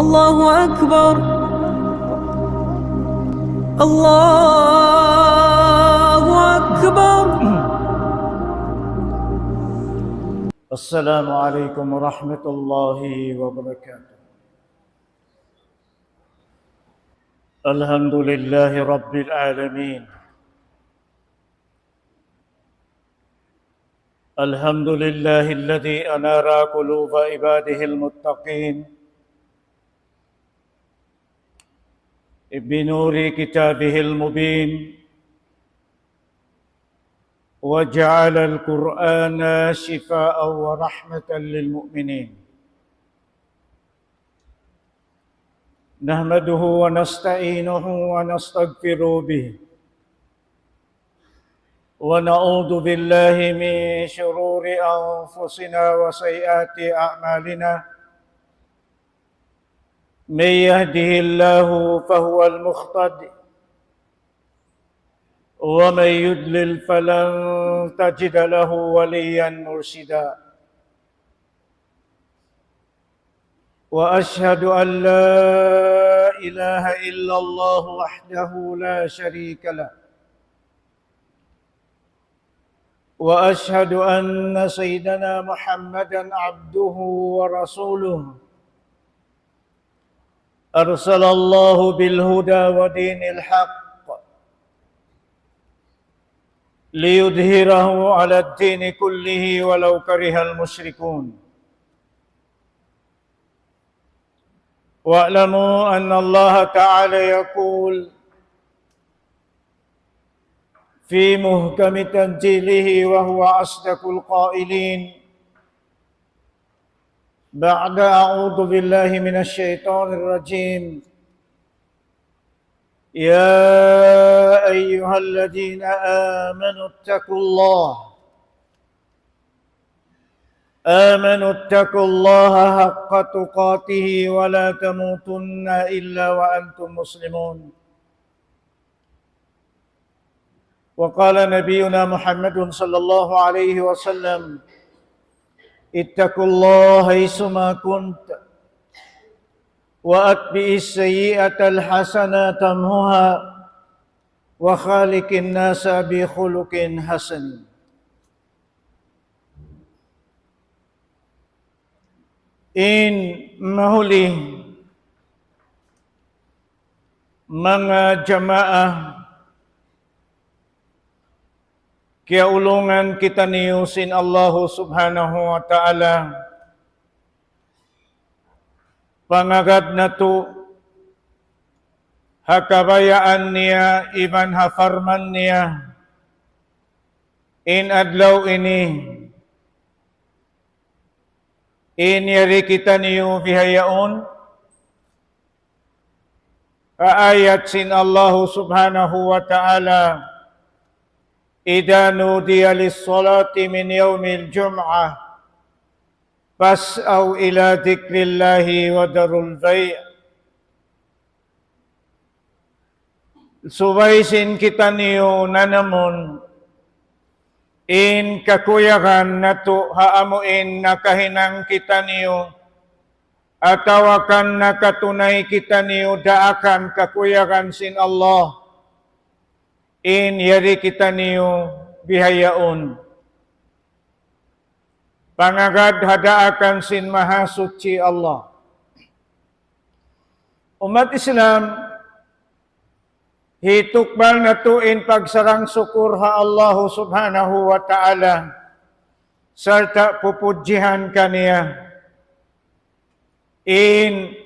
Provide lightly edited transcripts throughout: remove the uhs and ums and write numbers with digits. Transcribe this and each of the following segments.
الله أكبر. الله أكبر. السلام عليكم ورحمة الله وبركاته. الحمد لله رب العالمين. الحمد لله الذي أنار قلوب عباده المتقين بنور كتابه المبين، وجعل القرآن شفاء ورحمة للمؤمنين. نحمده ونستعينه ونستغفر به، ونعوذ بالله من شرور أنفسنا وسيئات أعمالنا. من يهده الله فهو المهتد، ومن يضلل فلن تجد له وليا مرشدا. وأشهد أن لا إله إلا الله وحده لا شريك له، وأشهد أن سيدنا محمدا عبده ورسوله. أرسل الله بالهدى ودين الحق ليظهره على الدين كله ولو كره المشركون. واعلموا أن الله تعالى يقول في محكم تنزيله وهو أصدق القائلين بعد أعوذ بالله من الشيطان الرجيم: يا أيها الذين آمنوا اتقوا الله حق تقاته ولا تموتن إلا وأنتم مسلمون. وقال نبينا محمد صلى الله عليه وسلم: اتقوا الله حيثما كنت وأتبع السيئة الحسنة تمحها وخالق الناس بخلق حسن. Mahuli mga jamaah kiaulungan kita niyusin Allahu subhanahu wa ta'ala pangagad na to hakabayaan niya iban hafarman niya in adlaw ini inyari kita niyo bihayaon ayat sin Allahu subhanahu wa ta'ala: idza nudiya lis-salati min yaumil jum'ah fas'au ila dzikrillahi wa darul bai'. Subaisin kita niyo nanamon in kakuyakan nato haamuin nakahinang kita niyo atawakan nakatunay kita niyo daakan kakuyakan sin Allah in yari kita niyo bihayaon pangagad hadaakan sin mahasuci Allah. Umat Islam, hitukbal na tuin pagsarang sukur ha Allah subhanahu wa ta'ala serta pupudjihan kaniya in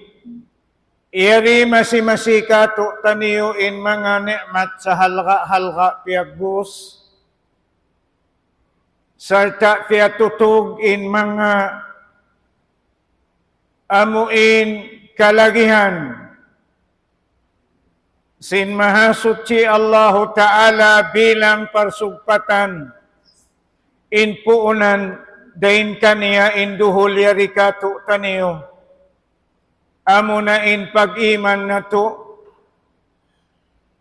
iri masi-masi kato taniyo in mga nikmat sa halga piagbus serta piatutog in mga amuin kalagihan sin mahasuci Allah Ta'ala bilang parsugpatan in puunan dain kaniya in duhul yari kato taniyo amo na in pag-iman na to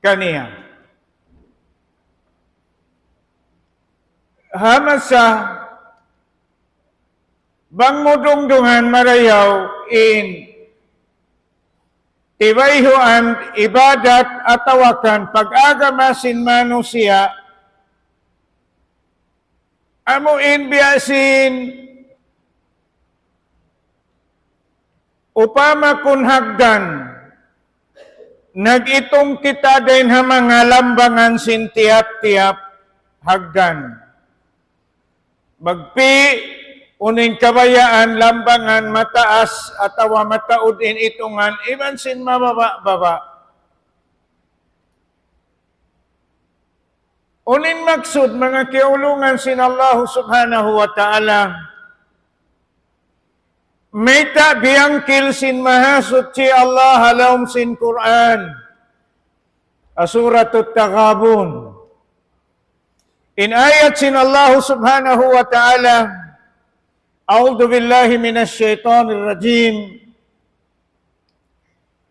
kaniya. Hamasa bang mudungdungan marayaw in tibayhuan ibadat atawakan pag-agamasin manusia amuin biasin upama kun hagdan nagitong kita din ha mga lambangan sin tiap-tiap hagdan magpi uning kabayaan lambangan mataas atawa mataud in itungan iban sin mababa-baba unin maksud mga kiulungan sin Allah subhanahu wa ta'ala. Mayta biyangkil sin mahasut si Allah halawm sin Quran. Suratut Taghabun. In ayat sin Allah subhanahu wa ta'ala. A'udhu billahi minash shaitanir rajim.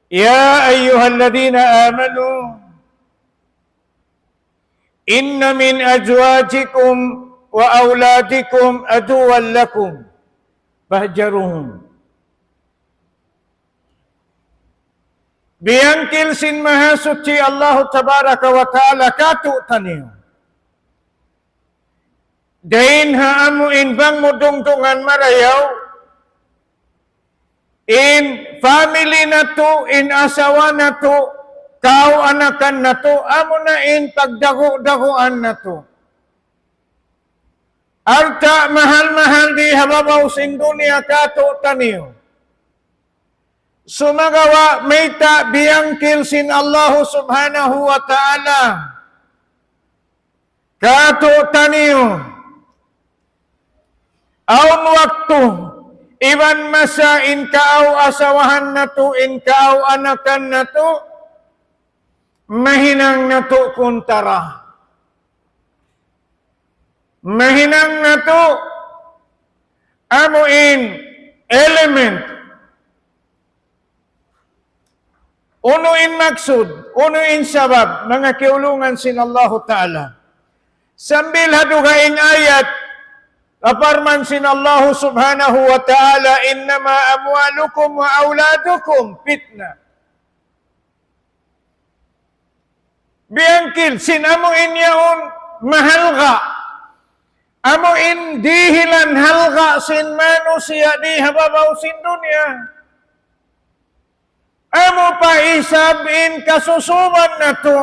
Ya ayyuhalladhina amanu. Inna min azwajikum wa auladikum aduwwan lakum fahjaruhum. Biyangkil sin mahasuci Allah tabaraka wa ta'ala katu taniyo. Dain haamu in bang mudungtungan marayaw in family na to, in asawa na to, kau anakan na to, amo na in pagdago-dagoan na to. Arta mahal-mahal di hababaw sing dunia kato taniyo. Sumagawa mayta biyangkil sin Allah subhanahu wa ta'ala. Kato taniyo. Aun waktu iban masa in kaaw asawahan na to, in kaaw anakan na to, mahinang na to kuntara. Mahinang na to amuin element. Unuin maksud, unuin sabab, mga kiulungan sin Allah Ta'ala. Sambil hadugain ayat, aparman sin Allah Subhanahu wa Ta'ala, innama amwalukum wa auladukum fitnah. Biyangkil, sinamuin yaon mahal ka. Amuin dihilan halga sin manusia di hababaw sin dunia. Amo pa isabin kasusuban na to.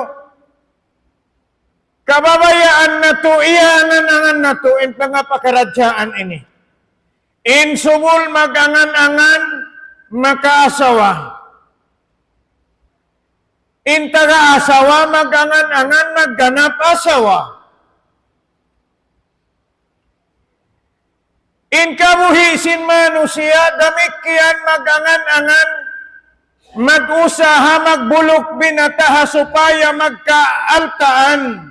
Kababayaan na to, iyangan-angan na to, in pangapakaradyaan ini. In subul magangan-angan, makaasawa. In taga-asawa, magangan-angan, magganap asawa. In kabuhisin manusia, damikian magangan-angan, mag-usaha, magbulok binataha, supaya magkaaltaan,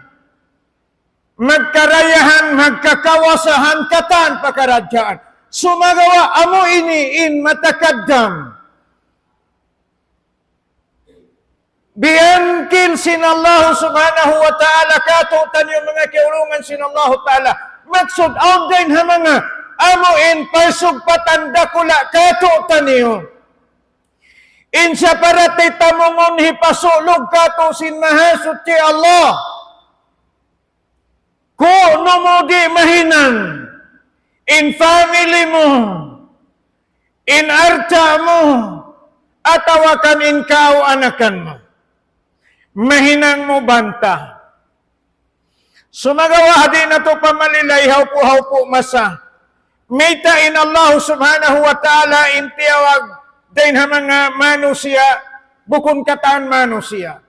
magkarayahan, magkakawasahan, katan pakaradyaan. Sumagawa, amo iniin matakaddam. Biyangkil sin Allah subhanahu wa ta'ala, katutan yung mga kiulungan sin Allah ta'ala. Maksud, din ha mga, amuin pasugpatan dakula katutan niyo. Insya para titamungon hipasulog kato sin mahasut si Allah. Kuno mo di mahinang in family mo, in arta mo, atawakan in kao anakan mo. Mahinang mo banta. Sumagawa din na to pamalilay, haupo-haupo masa. Mayta in Allah subhanahu wa ta'ala in tiyawag din ha mga manusia, bukon kataan manusia.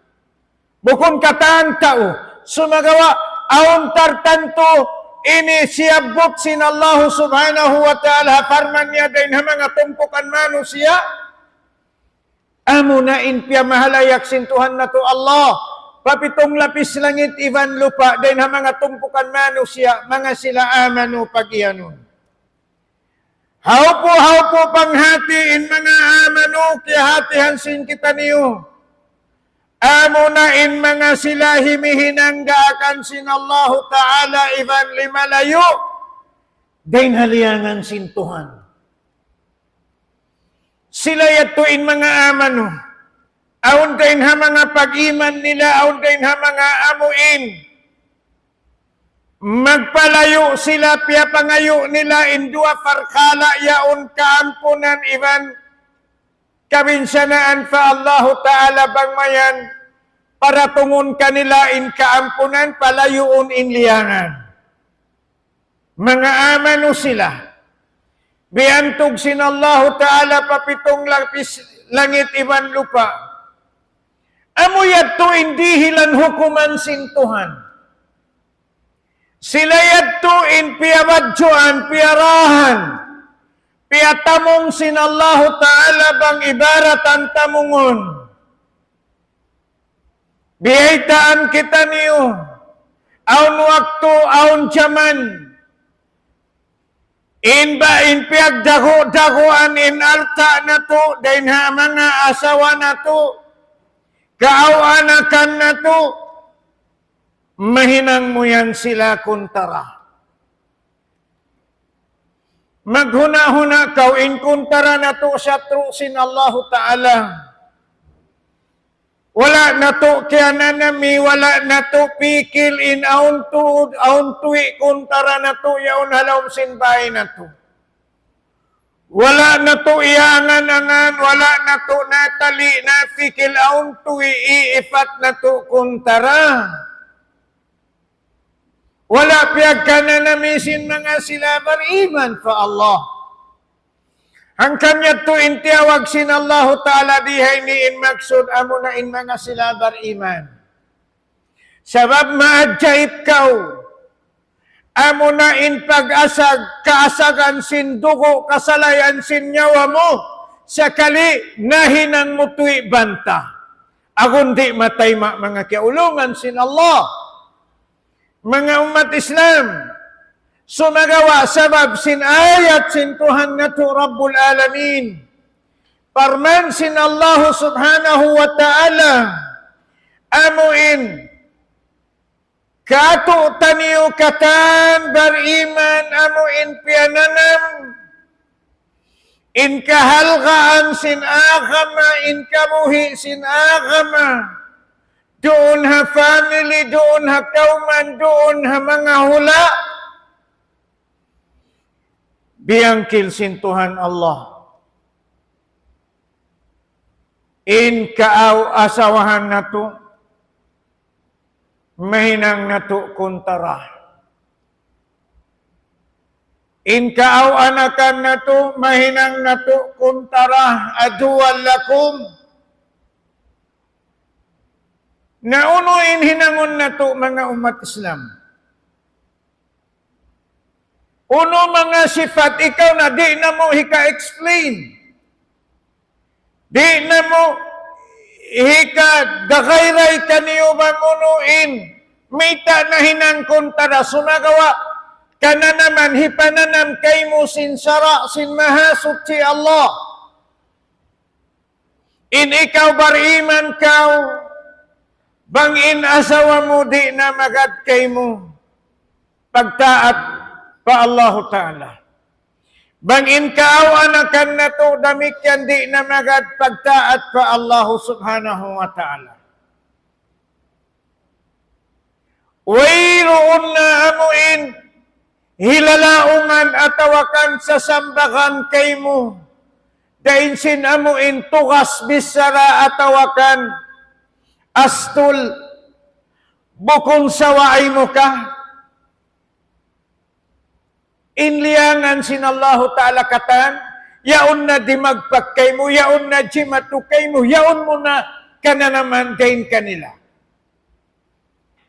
Bukon kataan tao. Sumagawa, aun tartanto, ini siyabot sin Allah subhanahu wa ta'ala, farman niya din ha mga tumpukan manusia. Amo na in piya mahalayak sintuhan na to Allah. Papitong lapis langit, iban lupa, din ha mga tumpukan manusia, mga sila amanu pagyanon. Haupo panghati in mga amanu, kaya hatihan sin kita niyo. Amo na in mga sila himihinanggaakan sin Allah Ta'ala iban limalayo. Dain haliyangan sin Tuhan. Sila yato in mga amanu. aun din ha mga pag-iman nila, aun din ha mga amuin. Magpalayo sila, piya pangayo nila, indua farkala, yaon kaampunan, iban kabinsanaan fa Allah Ta'ala bangmayan, para tungon kanila in kaampunan, palayoon in liyangan. Mga amano sila, biantog sin Allah Ta'ala papitong lapis langit iban lupa. Amuyad to hindi hilan hukuman sin Tuhan. Sila yadto in piyabadjuan, piyarahan, piyatamong sin Allah Ta'ala bang ibaratan tamungon. Bihaytaan kita niyo, aun waktu, aun jaman, in piyagdago-dagoan in alta na to, dahin ha mga asawa na to, kaawanakan na to, mahinang mo yan sila kuntara. Maghuna-huna kau in kuntara na to sa trusin Allah Ta'ala. Wala na to kaya nanami, wala na to pikil in aun tuwi kuntara na to yaon halawm sinbay na to. Wala na to iangan-angan, wala na to natali na fikil aun tuwi iifat na to kuntara. Wala piyag ka na namisin mga sila bariman fa Allah. Ang kanya to intiyawag sin Allah Ta'ala dihay ni in maksud amo na in mga sila bariman. Sabab maajaib kau, amo na in pag-asag, kaasagan sin dugo, kasalayan sin nyawa mo, sakali nahinang mo tuwi banta. Agun di matay mga kiaulungan sin Allah. Mga umat Islam, sumagawa sabab sin ayat sin Tuhan nga to Rabbul Alamin. Parman sin Allah subhanahu wa ta'ala, amuin, kato taniyo katan bariman, amuin piananam, in kahalgaan sin agama, in kabuhi sin agama, doon ha family, doon ha kauman, doon ha mga hula. Biyangkil sin Tuhan Allah. In kaaw asawahan na to, mahinang na to kuntara. In kaaw anakan na to, mahinang na to kuntara, aduwal lakum. Naunuin hinangon na to mga umat Islam. Uno mga sifat, ikaw na di na mo hika-explain. Di na mo hika-dagayray kaniyo mamunuin. Mita na hinang kuntara, sumagawa ka na naman, hipananam kay mo sin sara, sin mahasot si Allah. In ikaw bariman kau, bangin asawa mo di na magad kay mo, pagtaat pa Allah Ta'ala. Bangin kaaw anakan na to, damit yan di na magad pagtaat pa Allah Subhanahu wa Ta'ala. Wayroon na amuin, hilalaungan atawakan sa sambakan kay mo, dain sin amuin tugas bisara atawakan, astul, bukong sawai mo ka. Inliangan sin Allah Ta'ala katan, yaon na di magpagkay mo, yaon na di matukay mo, yaon mo na ka na naman dain kanila.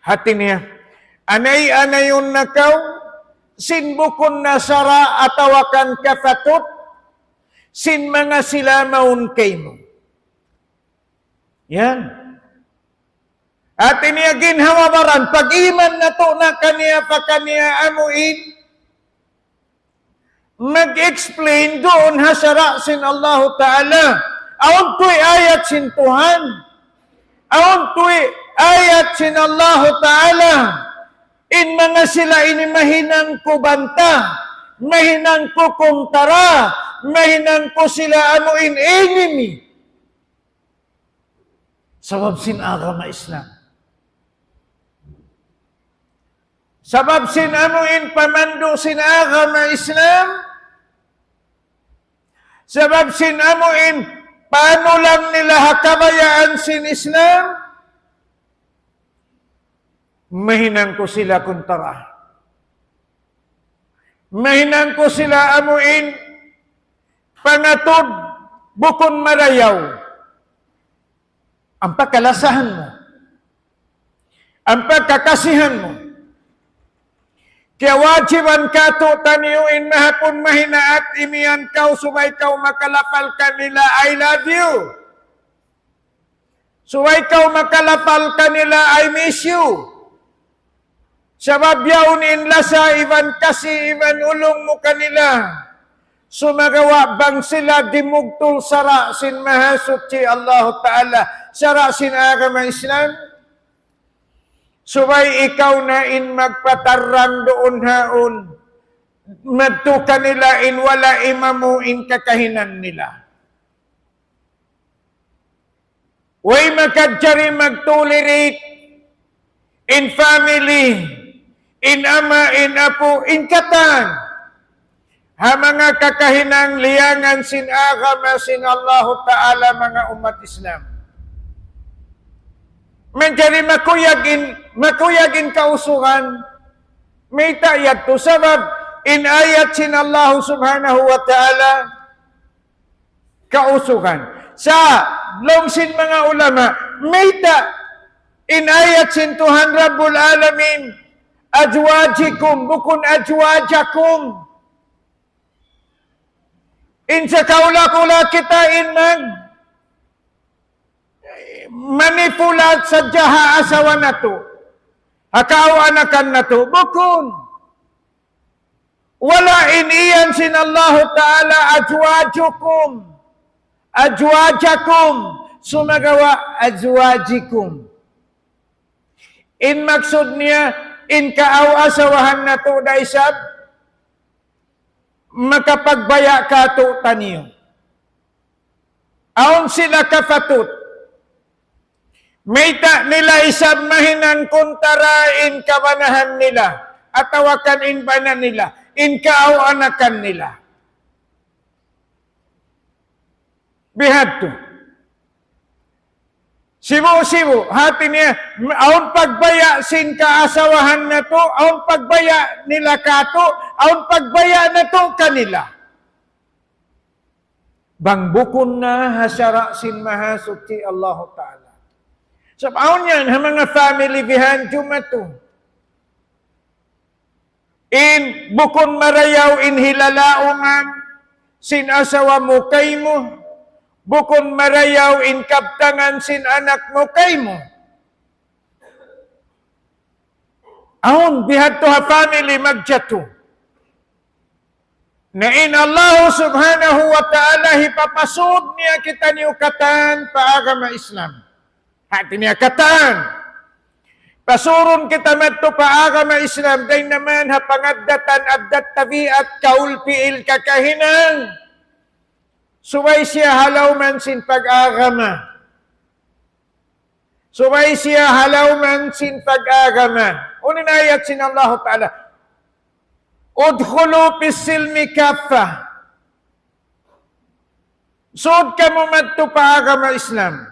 Hati niya, anay-anayon na kaw, sin bukon na sara atawakan kafatut, sin mga sila maun kay mo. Yan. At niya ginhawabaran, pag-iman na to na kaniya pa kaniya amuin, mag-explain doon hasara sin Allah Ta'ala. Aon to'y ayat sin Tuhan. Aon to'y ayat sin Allah Ta'ala. In mga sila ini mahinang ko banta, mahinang ko kuntara, mahinang ko sila amuin enemy. Sabab sin agama Islam. Sabab sin amuin pamando sin agama Islam. Sabab sin amuin paano lang nila hakabayaan sin Islam. Mahinang ko sila kuntara. Mahinang ko sila amuin pangatod bukon marayaw. Ang pagkalasahan mo, ang pagkakasihan mo, kaya wajiban ka to taniyuin mahapon mahinaat imiyan kau subay kau makalapal kanila I love you. Subay kau makalapal kanila I miss you. Sabab yaon inlasa iban kasi iban ulong mo kanila. Sumagawa bang sila dimugtol sara sin mahasot si Allah Ta'ala sara sin agama Islam? Subay ikaw na in magpatarang doon haon. Madto kanila in wala imamu in kakahinan nila. Way makadjari magtolerate in family, in ama, in apo, in katan. Ha mga kakahinang liyangan sin agama sin Allah Ta'ala mga umat Islam. Menjadi makuyagin kausuhan, may tayat to sabab in ayat sin Allah Subhanahu wa Ta'ala kausuhan. Sa longsin mga ulama, may in ayat sin Tuhan Rabbul Alamin, ajwajikum, bukun ajwajakum. In sa kaula-kula kita in manipulat sa jaha asawa na to. Hakaw anakan na to. Bukun. Wala in iyan sin Allah Ta'ala ajwajukum. Ajwajakum. Sumagawa ajwajikum. In maksud niya, in kaaw asawahan na to daisab, makapagbaya ka to taniyo. Aon sila kafatut. Mayta nila isab mahinan kuntara in kabanahan nila. Atawakan in banan nila. In kaaw anakan nila. Bihad to. Sibo-sibo, hati niya, aon pagbaya sin kaasawahan na to, aon pagbaya nila kato, aon pagbaya na to kanila. Bangbukon na hasara sin mahasot si Allah Ta'ala. So, aon yan, ha mga family bihan jumato. In bukon marayaw in hilalaungan, sin asawa mo kay mo, bukon marayaw in kaptangan sin anak mo kay mo. Ahon, bihad to ha family magjato. Na in Allah Subhanahu wa Ta'ala hipapasod niya kita niyo katan paagama Islam. Hati niya katan. Pasuron kita madto paagama Islam. Day naman ha pangaddatan abdat tabiat kaulpiil kakahinang. Subay siya halaw man sin pag-agama. Subay siya halaw man sin pag-agama. Unin ayat sin Allah Ta'ala. Udkhulu pisilmi kaffa. Sud ka mo madto paagama Islam.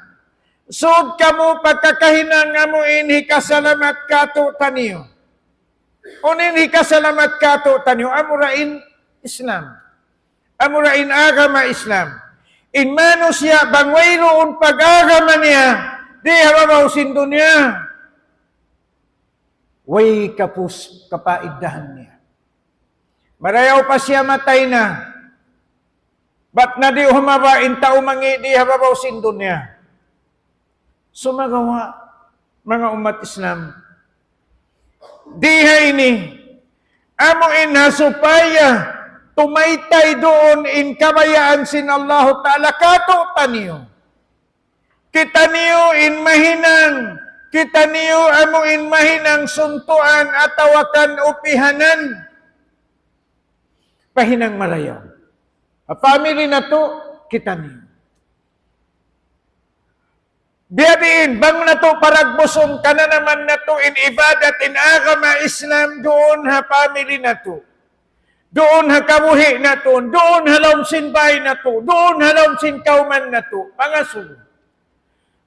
Sud ka mo pagkakahinang nga mo inhi kasalamat kato taniyo. Unin hi kasalamat kato taniyo. Amurain Islam. Amurain agama Islam. In mano siya, bangwayroon pag-agama niya, di hababaw sindo niya. Way kapus kapaidahan niya. Marayaw pa siya matay na. Ba't na di humaba, inta umangi, di hababaw sindo niya. Sumagawa, mga umat Islam. Diha ini, amo inhasupaya, tumaytay doon in kabayaan sin Allah Ta'ala kato taniyo. Kita niyo in mahinang, kita niyo amo in mahinang suntuan atawakan upihanan. Pahinang malayaw. A family na to, kita niyo. Biyadiin, bang na to paragbuson ka na naman na to in ibadat in agama Islam, doon ha family na to. Doon ha kabuhi na to, doon halom sinbay na to, doon halom sinkauman na to. Pangasunod.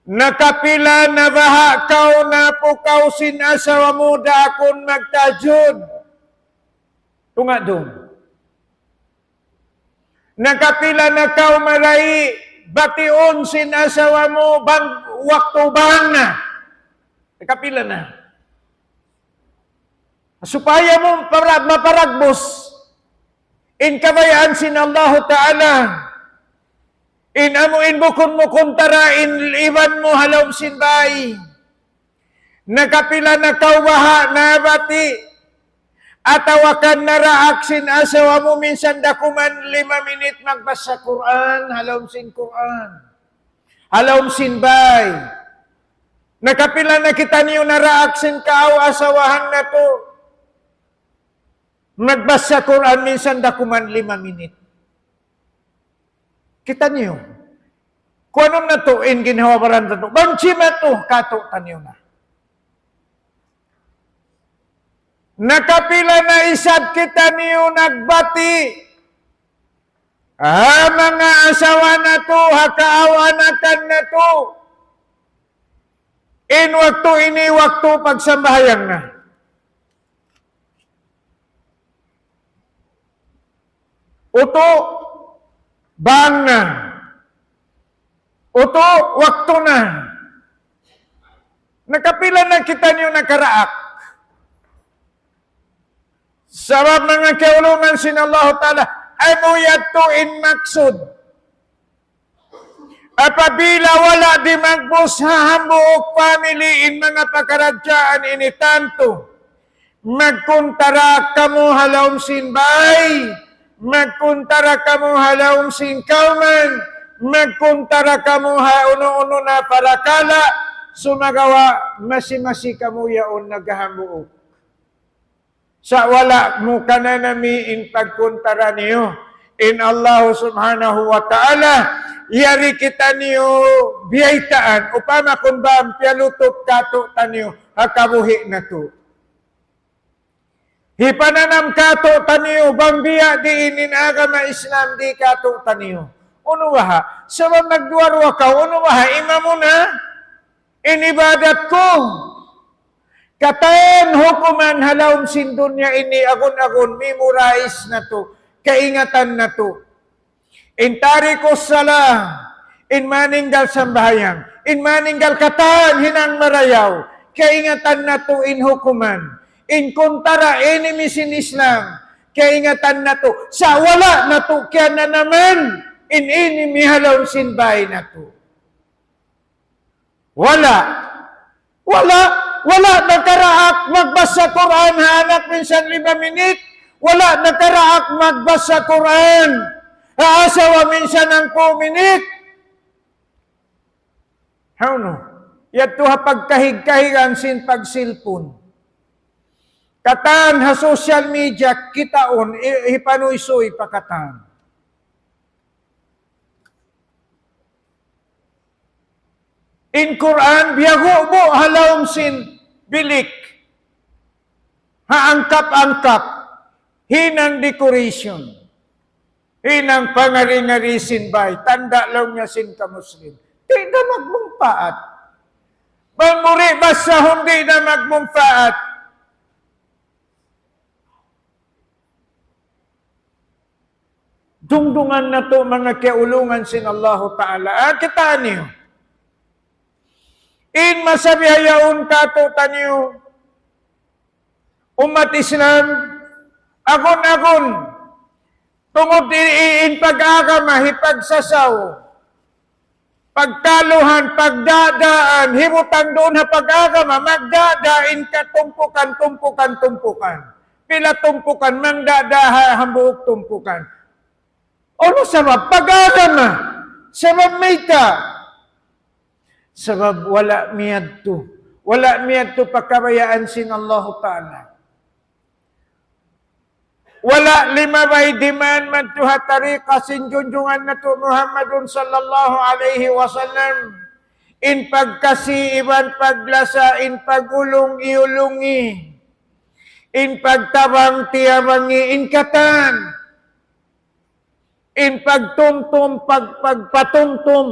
Nakapila na baha kau na pukaw sinasawa mo da akong magtajud. Tunga doon. Nakapila na kau maray, bation sinasawa mo bang waktu bang na. Nakapila na. Supaya mo maparagbos in kabayaan sin Allah Ta'ala. In amuin bukon mo kuntara, in iban mo halaw sinbay. Nakapila na kaubaha na bati. Atawakan na raak sin asawa mo minsan dakuman 5 minit magbasa Quran, halaw sin Quran. Halaw sinbay. Nakapila na kita niyo na raak sin kaaw asawahan na to. Magbasa Quran minsan dakuman 5 minit. Kita niyo. Kung anong na to, in ginawabaran na to. Bangchima to, kato tanyo na. Nakapila na isab kita niyo nagbati. Mga asawa na to, hakaawanatan na to. In waktu ini, waktu pagsambahayang na. Uto, bang na. Uto, waktu na. Nakapila na kita niyo nakaraak. Sabab mga kaulungan sin Allah Ta'ala, ay mo yato in maksud. Apabila wala di magbus hahambuok family in mga pagkaradyaan ini tanto, magkuntara kamo halawm sinbay, magkuntara kamo halawm sinkauman, magkuntara kamo uno-uno na parakala, sumagawa masi-masi kamo yaon nagahambuok. Sa wala mo kananami in pagkuntara niyo. In Allah subhanahu wa ta'ala, yari kita niyo biyaitaan, upama kung ba ang pialutot kato taniyo, hakabuhi na to. Hipananam kato taniyo, bang biya di inin agama Islam di kato taniyo. Uno waha, sabang nagduwarwa ka, uno waha, ima mo na, inibadat ko. Katayan hukuman halawm sin dunya ini agon-agon memorize na to, kaingatan na to. In tarikos sala, in maninggal sambahayang, in maninggal katayan hinang marayaw, kaingatan na to in hukuman. In kuntara enemies in Islam, kaingatan na to. Sa wala na to kaya na naman, in enemy halawm sin bay na to. Wala nakaraak magbasa Quran hanak minsan 5 minit. Wala nakaraak magbasa Quran. Haasawa minsan ng 2 minit. How no? Yato ha pagkahig-kahigan sin pagsilpon. Katan ha social media kitaon hipanuisoy pakatan. In Quran, biyago mo halawm sin bilik. Haangkap-angkap. Hinang decoration. Hinang pangari-ngari sin bay. Tanda lang niya sin ka-Muslim. Di na magmungpaat. Mamuri basta hindi na magmungpaat. Dungdungan na to mga kaulungan sin Allah Ta'ala. Kita niyo. In masabihayaon kato tanyo, umat Islam, agon-agon, tungod in pag-agama, hipagsasaw, pagkaluhan, pagdadaan, himutang doon ha pag-agama, magdadain ka tumpukan. Pila tumpukan, mangdada hambuok tumpukan. Ano sabab? Pag-agama, sabab may ka, sabab wala miyad to pagkabayaan sin Allah Ta'ala. Wala lima bay diman man tuha tariqa sin junjungan na to Muhammadun sallallahu alaihi wasallam. in pagkasi, iban paglasa, in pagulong, iulungi, in pagtabang, tiyabangi, in katan, in pagtumtum, pagpatumtum,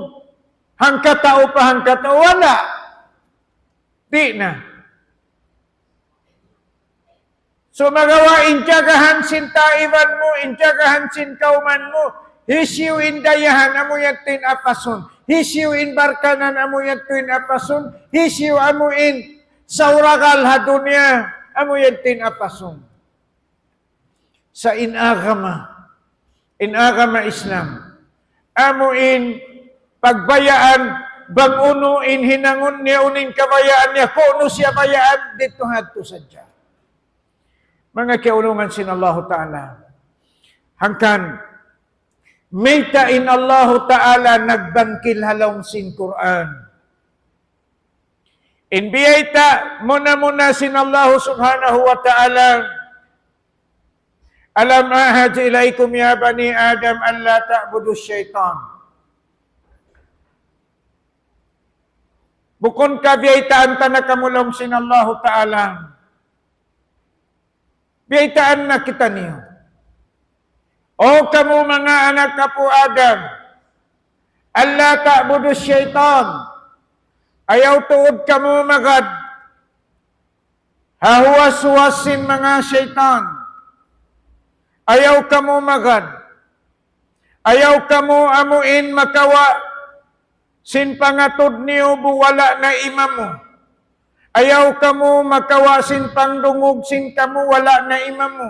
hangkatao pa hangkatao, wala. Di na. So magawa, injagahan sintaiban mo, injagahan sinkauman mo, hisiw indayahan, amo yatin apason, hisiw in barkanan, amo yatin apason, hisiw amo in sauragal hadunya, amo yatin apason. Sa inagama Islam, amo in pagbayaan, banguno in hinangon niya uning kabayaan niya, kuno siya bayaan, dito hadto sadya. Mga kiulungan sin Allah Ta'ala, hangkan, mayta in Allah Ta'ala nagbangkil halong sin Quran. Inbiyayta muna sin Allah Subhanahu wa Ta'ala, alam ahad ilaykum ya bani Adam an la ta'budu syaitan. Bukon ka biyaytaan ta na kamulong sin Allah Ta'ala. Biyaytaan na kita niyo. O kamu mga anak ka po Adam, an la ta'budu syaitan. Ayaw tuod kamu magad. Hahuwas-huwasin mga syaitan. Ayaw kamo magad. Ayaw kamo amuin makawa sin pangatod niyo buwala na imamo. Ayaw kamo makawa sin pangdungog sin kamo wala na imamo.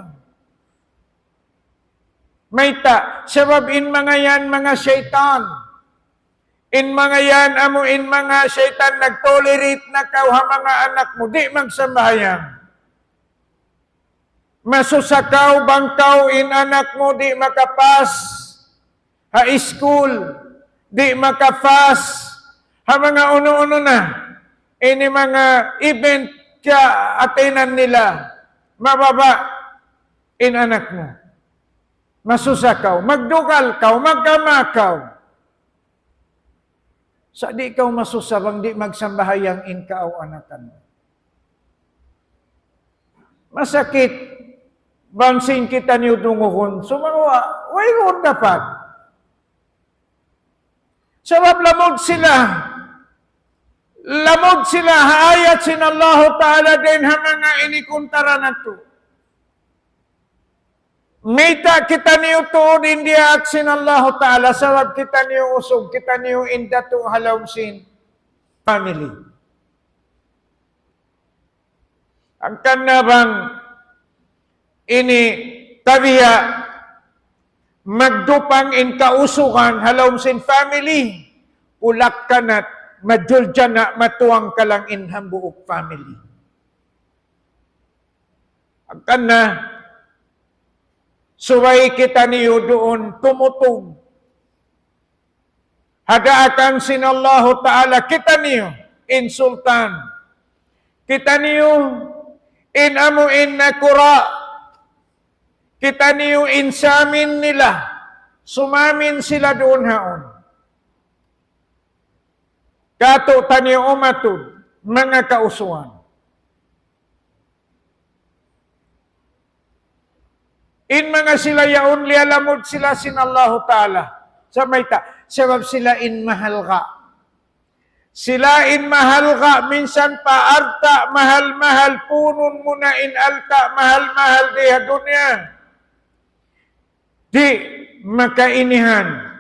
Mayta, sabab in mga yan mga syaitan. In mga yan amuin mga syaitan nagtolerate na kaw ha mga anak mo, di magsambahayan. Masusakaw, bangkaw, in anak mo, di makapas. High school, di makapas. Ha mga uno-uno na. Ini mga event kaya atenan nila. Mababa, in anak mo. Masusakaw, magdugal kaw, magkamakaw. Sa di kaw masusabang, di magsambahayang in kaaw anakan mo. Masakit. Bansing kita niyo dunguhon. Sumawa, wayroon dapat. Sabab lamod sila. Lamod sila. Haayat sin Allah Ta'ala din ha mga inikuntara na to. Mita kita niyo tuod hindi at sin Allah Ta'ala. Sabab kita niyo usog. Kita niyo indato halaw sin family. Ang kanabang ini tabiya magdupang in kausukan halom sin family ulak kanat maduljan na matuang ka lang in hambuok family. Akan na suway kita niyo doon tumutong hadaakan sin Allah Ta'ala kita niyo in sultan kita niyo in amuin na kura kita niyo insamin nila, sumamin sila doon haon. Kato taniyo umatod, mga kausuhan. In mga sila yaon, lialamod sila sin Allah Ta'ala. Sa mayta, sabab sila in mahal ka. Sila in mahal ka, minsan pa arta, mahal-mahal, punon mo na in alta, mahal-mahal diha dunya. Di makainihan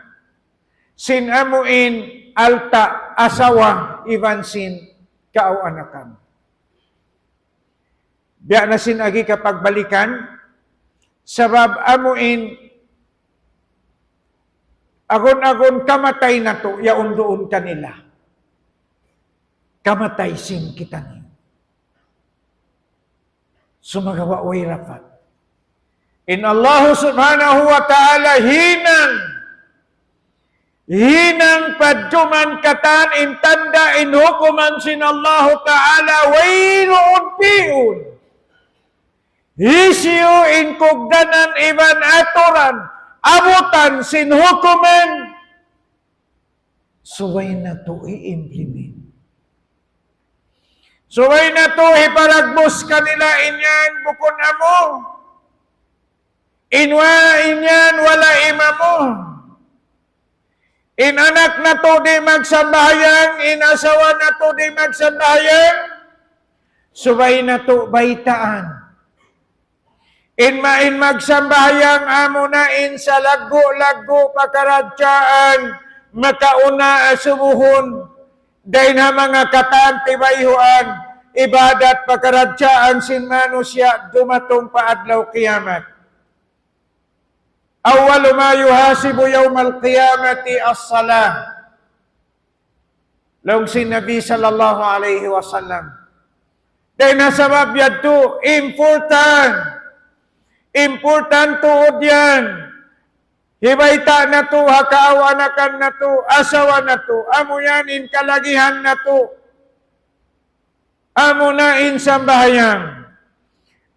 sin amuin alta asawa iban sin kaawanakan. Biya na sin agi kapag balikan sabab amuin agon-agon kamatay na to yaon doon kanila. Kamatay sin kita niyo. Sumagawa way rapat. In Allah Subhanahu wa Ta'ala hinang padjuman katan in tanda in hukuman sin Allah Ta'ala wayroon piun. Hisyo in kugdanan iban atoran abutan sin hukuman Suway na to i-implement. Suway na to iparagbos kanila inyan bukon amo. Inyan wala imamo. Inanak na to di magsambahayan, inasawa na to di magsambahayan. Suway na to baitaan. Inmain magsambahayang amo na in sa lago-lago pakaradyaan makauna asumuhon dahil na mga kataan tibayhuan ibadat pakaradyaan sin manusya dumatong paadlaw kiyamat. Awwalu ma yuhasibu yawmal qiyamati as-salah. Long sin Nabi sallallahu alaihi wasallam. Dahil na sabab yadto important tuod yan. Hibayta na to, hakaawanakan na to, asawa na to, amo yan in kalagihan na to. Amo na in sambahayang.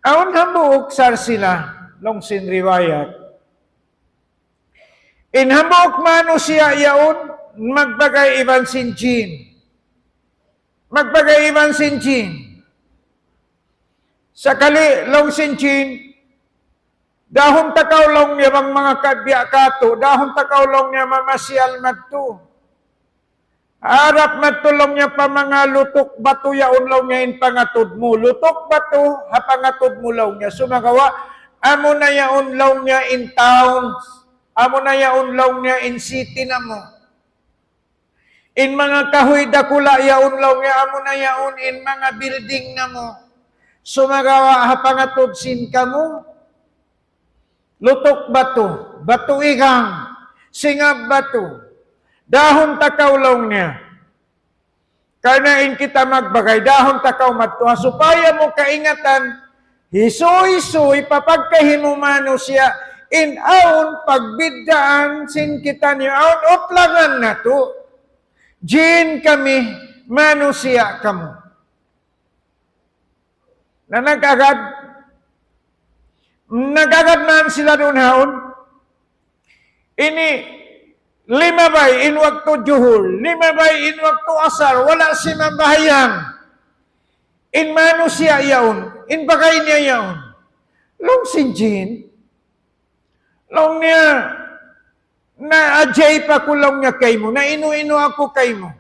Aon hambuok sar sila, long sin riwayat. In hambuok mano siya yaon, magbagay iban sinjin. Magbagay iban sinjin. Sakali long sinjin, dahon takawlong niya bang mga kadya kato, dahon takawlong niya mamasyal madto. Harap madtulong niya pa mga lutok bato yaon law niya in pangatod mo. Lutok bato, hapangatod mo law niya. Sumagawa, amo na yaon law niya in towns, amo na yaon law niya in city na mo. In mga kahoy dakula yaon law niya, amo na yaon in mga building na mo. Sumagawa, hapangatod sin ka mo. Lutok bato, bato igang, singab bato, dahon takawlong niya. Karnain kita magbagay, dahon takaw madto. Supaya mo kaingatan, hisoy-hisoy, papagkahimumano siya, in aon pagbidaan, sin kita niya, aon utlangan na to. Jin kami, mano siya kamo. Na nagagad sila doon haon. Ini, 5 bay in waktu juhul, 5 bay in waktu asar, wala si mambahayang. In mano siya yaon, in bagay niya yaon. Long sinjin, long niya, na ajay pa kulong niya kay mo, na inu-inu ako kay mo.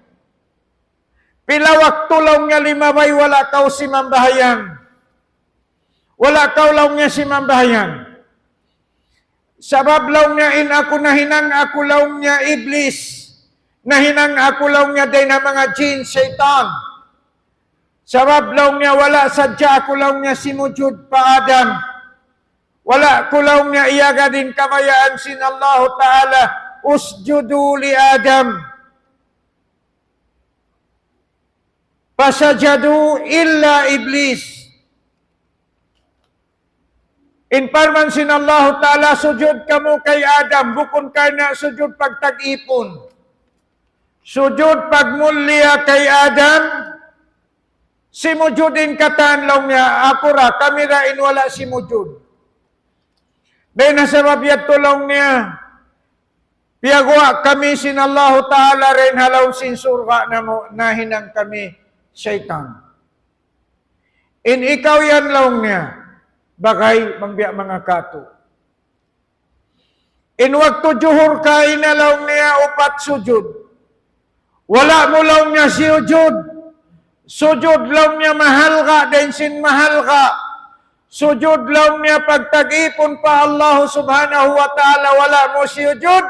Pila waktu long niya 5 bay, wala kaw si mambahayang. Wala kaw law niya si mambahayan. Sabab law niya in ako nahinang ako law niya iblis. Nahinang ako law niya day na mga jin, shaitan. Sabab law niya wala sadya ako law niya simujud pa Adam. Wala ko law niya iyaga din kamayaan sin Allah Ta'ala. Usjudu li Adam. Pasajadu illa iblis. In parman sin Allah Ta'ala, sujud kamo kay Adam, bukon ka na sujud pagtag-ipon. Sujud pagmulya kay Adam, simujudin kataan lang niya, ako ra, kami ra inwala simujud. Dahil nasabab yato lang niya, piyagwa kami sin Allah Ta'ala rin halaw sin surga na mo, nahinang kami, syaitan. In ikaw yan lang niya, bagay mangbiya mga kato. In waktu juhur ka inalaw niya 4 sujud. Wala mo law niya sujud. Sujud law niya mahal ka, din sin mahal ka. Sujud law niya pagtag-ipon pa Allah subhanahu wa ta'ala, wala mo sujud.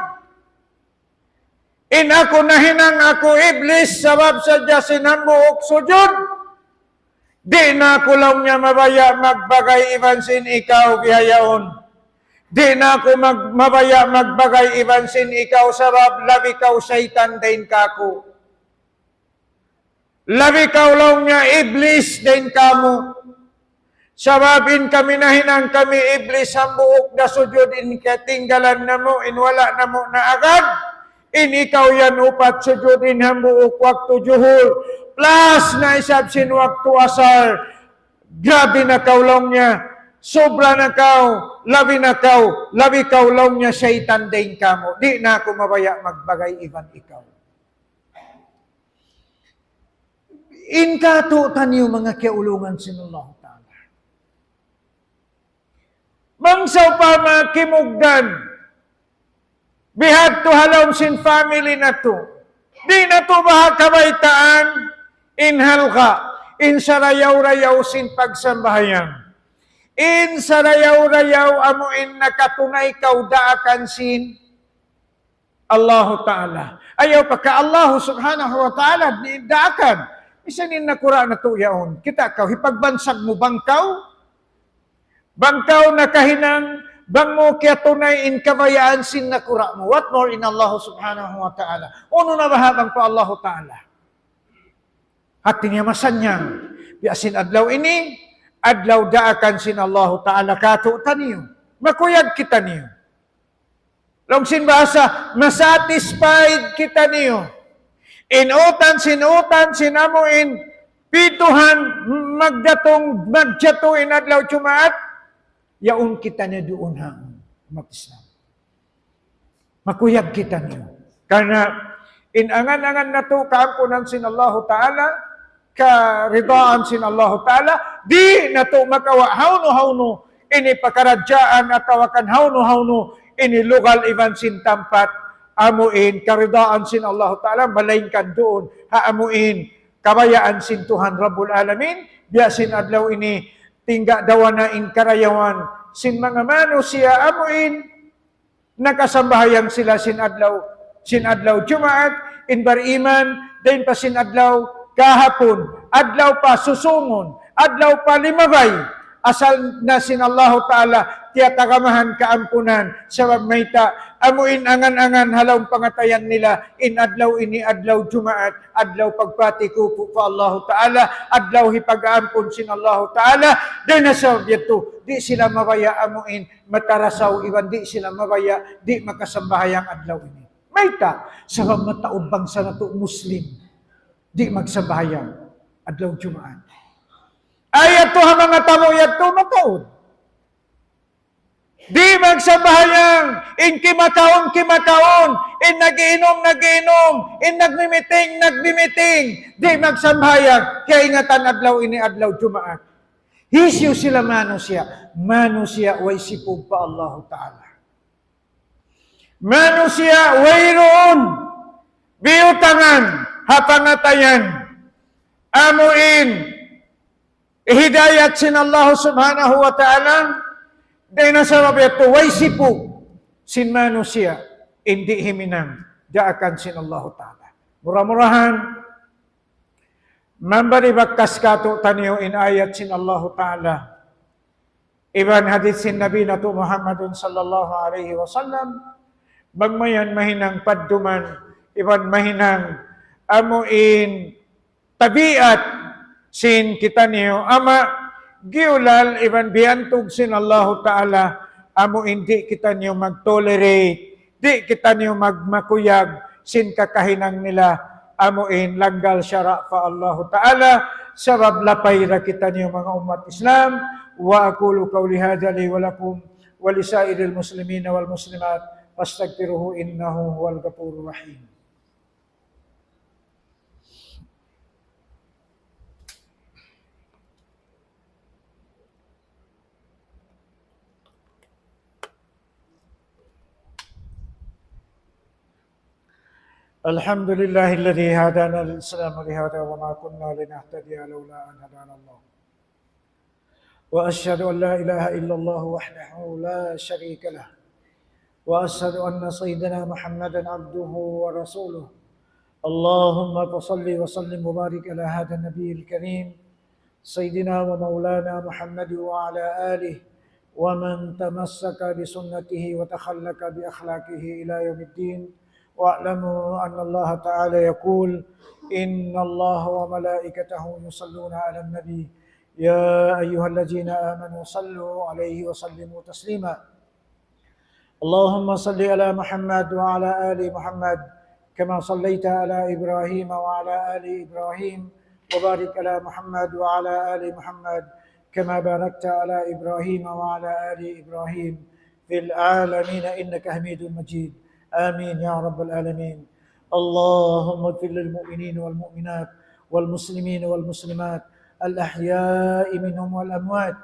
In ako nahinang ako iblis, sabab sadya sinambuok sujud. Di na ko lang niya mabaya magbagay iban sin ikaw bihayaon. Di na ko mabaya magbagay iban sin ikaw sabab labi kaw syaitan din kako. Labi kaw lang niya iblis din kamo. Sababin kami nahinang kami iblis ang buok na sujud in katinggalan na mo, in wala na mo na agad. In ikaw yan upat sujud in hambuok waktu juhur. Plus na isab sin waktu asar. Grabe na kaulong niya. Sobra na kaw. Labi kaw long niya syaitan din kamo. Di na ako mabaya magbagay iban ikaw. Inkato taniyo mga kiaulungan sinallahu ta'ala. Mangsaw pa mga kimugdan, bihad to halom sin family na to. Di na to baha kabaitaan, inhal ka, in sarayaw-rayaw sin pagsambahayan. In sarayaw-rayaw amuin nakatunay kaudaakan sin Allah Ta'ala. Ayaw pagka Allah subhanahu wa ta'ala daakan. Isanin na kura na to yaon. Kita kaw, hipagbansag mo bangkaw? Bangkaw na kahinang, bang mo kaya tunay in kabayaan sin na kura mo. What more in Allah subhanahu wa ta'ala? Uno na mahabang pa Allah Ta'ala. At tinyamasan niya, biasin adlaw ini, adlaw daakan sin Allah Ta'ala katuutan niyo. Makuyag kita niyo. Longsin bahasa, masatisfied kita niyo. Inutan, sinamuin, pituhan, magdatuin adlaw Jumaat, yaon kita niya doon hang mag-Islam. Makuyag kita niyo. Karena, inangan-angan na to, kaampunan sin Allah Ta'ala, karidaan sin Allah Ta'ala, di na to makawa hauno-hauno, ini pakaradyaan at tawakan hauno-hauno, ini lugal iban sin tampat, amuin, karidaan sin Allah Ta'ala, malaingkan doon, haamuin, kabayaan sin Tuhan Rabbul Alamin, biyasin adlaw ini, tingga dawana in karayawan, sin mga manusia, amuin, nakasambahayan sila sin adlaw Jumaat, in bariman, din pa sin adlaw kahapon, adlaw pa susungon, adlaw pa limabay, asal na sin Allah Ta'ala, tiyatagamahan kaampunan, sabab mayta, amuin angan-angan halaw pangatayan nila, in adlaw ini adlaw Jumaat, adlaw pagpati ko pa Allah Ta'ala, adlaw hipag-aampun sin Allah Ta'ala, din na sa to, di sila mabaya amuin, matarasaw, iban di sila mabaya, di makasambahayang adlaw ini. Mayta, sabab mataod bangsa na to Muslim, di magsambahayang adlaw Jumaat. Ayat to ha mga tamo yat to mataod. Di magsambahayang, in kimakaon, in nagiinom, in nagmimiting, di magsambahayang, kaya ingatan adlaw ini adlaw Jumaat. Hisyo sila manusia, way sipog pa Allah Ta'ala. Manusia, way roon, biutangan, hapangatayan, amuin, ihidayat sin Allah subhanahu wa ta'ala, dahil nasa mabiyat way sipog, sin manusia, hindi himinang, daakan sin Allah ta'ala. Murah-murahan, mambari bakkas kato taniyo in ayat sin Allah ta'ala, iban hadith sin Nabi na to Muhammadun sallallahu alaihi wasallam, magmayan mahinang padduman, iban mahinang amuin tabiat, sin kita niyo, ama, giulal, iban biyantog sin Allah Ta'ala, amo hindi kita niyo mag-tolerate, di kita niyo magmakuyag, sin kakahinang nila, amuin, langgal syara fa Allah Ta'ala, sabab lapay ra kita niyo mga umat Islam, wa aqulu qawli hadha li wa lakum, wa lisairil muslimina wal muslimat, fastaghfiruhu innahu huwal ghafurur rahim. الحمد لله الذي هدانا للإسلام ولهذا وما كنا لنهتدي لولا أن هدانا الله وأشهد أن لا إله إلا الله وحده لا شريك له وأشهد أن سيدنا محمدا عبده ورسوله اللهم صل وسلم وبارك على هذا النبي الكريم سيدنا ومولانا محمد وعلى آله ومن تمسك بسنته وتخلق بأخلاقه إلى يوم الدين واعلموا أن الله تعالى يقول إن الله وملائكته يصلون على النبي يا أيها الذين آمنوا صلوا عليه وسلموا تسليما اللهم صل على محمد وعلى آل محمد كما صليت على إبراهيم وعلى آل إبراهيم وبارك على محمد وعلى آل محمد كما باركت على إبراهيم وعلى آل إبراهيم في العالمين إنك حميد مجيد آمين يا رب العالمين اللهم اغفر للمؤمنين والمؤمنات والمسلمين والمسلمات الأحياء منهم والأموات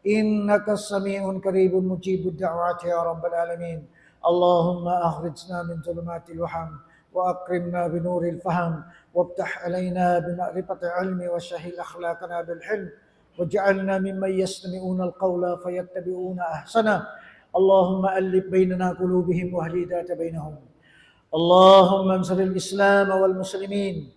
إنك السميع قريب مجيب الدعوات يا رب العالمين. اللهم أخرجنا من ظلمات الوهم وأكرمنا بنور الفهم وافتح علينا بمعرفة العلم وسهل أخلاقنا بالحلم واجعلنا ممن يستمعون القول فيتبعون أحسنه. اللهم ألف بيننا قلوبهم واهدي ذات بينهم. اللهم انصر الإسلام والمسلمين.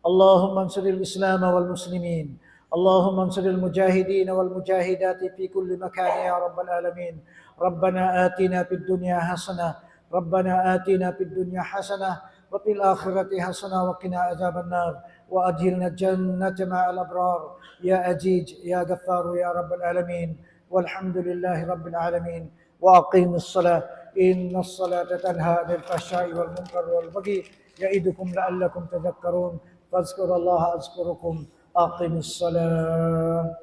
اللهم انصر الإسلام والمسلمين. اللهم انصر المجاهدين والمجاهدات في كل مكان يا رب العالمين. ربنا آتنا في الدنيا حسنة. ربنا آتنا في الدنيا حسنة وفي الآخرة حسنة وقنا عذاب النار وأدخلنا الجنة مع الأبرار يا عزيز يا غفار يا رب العالمين. والحمد لله رب العالمين. وأقيموا الصلاة إن الصلاة تنهى عن الفحشاء والمنكر والبغي يعظكم لعلكم تذكرون. فاذكروا الله أذكركم. أقم الصلاة.